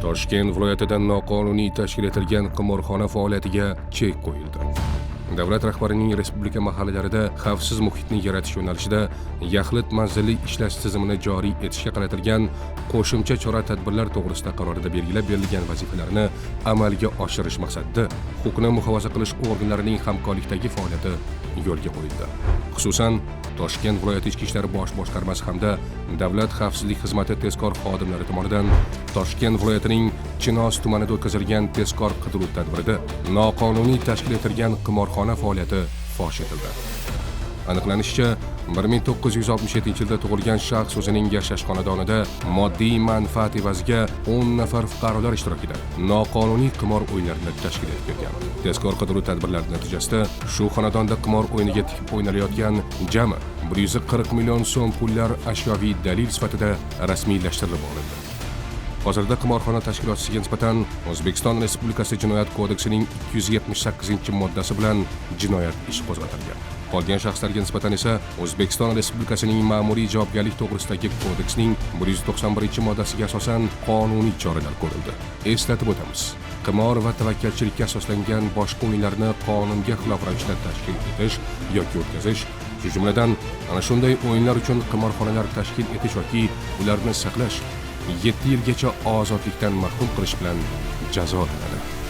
Toshkent viloyatida noqonuniy tashkil etilgan qimorxona faoliyatiga chek qo'yildi. Davlat rahbarining respublika mahallalarida xavfsiz muhitni yaratish yo'nalishida yaxlit manzilli ishlash tizimini joriy etishga qaratilgan qo'shimcha chora-tadbirlar to'g'risida qarorida belgilab berilgan vazifalarni amalga oshirish maqsadida huquqni muhofaza qilish organlarining hamkorlikdagi faoliyati yo'lga qo'yildi. Xususan, Toshkent viloyati Ichki ishlar bosh boshqarmasi hamda Davlat xavfsizlik xizmati tezkor xodimlari tomonidan Toshkent viloyatining Chinoz tumanida o'tkazilgan tezkor qidiruv tadbirida noqonuniy tashkil etilgan qimorxona faoliyati fosh etildi. Aniqlanishicha, 1967-yilda tug'ilgan shaxs o'zining yashash xonadonida moddiy manfaat evaziga 10 nafar fuqarolar ishtirokida noqonuniy qimor o'yinlarini tashkil etib kelgan. Tezkor qidiruv tadbirlari natijasida shu xonadonda qimor o'yiniga tikib o'ynalayotgan jami 140 million so'm pullar ashyoviy dalil sifatida rasmiylashtirilib olindi. Hozirda qimorxona tashkilotchisiga nisbatan O'zbekiston Respublikasi Jinoyat kodeksining 278-moddasi bilan jinoyat ishi qo'zg'atilgan. Qolgan shaxslarga nisbatan esa O'zbekiston Respublikasining ma'muriy javobgarlik to'g'risidagi kodeksning 191-moddasiga asosan qonuniy choralar ko'rildi. Eslatib o'tamiz. Qimor va tavakkalchilikka asoslangan boshqa o'yinlarni qonunga xilof ravishda tashkil etish yoki o'tkazish, shu jumladan ana shunday o'yinlar uchun qimorxonalar tashkil etish yoki ularni saqlash 7 yilgacha ozodlikdan mahrum qilish bilan jazolanadi.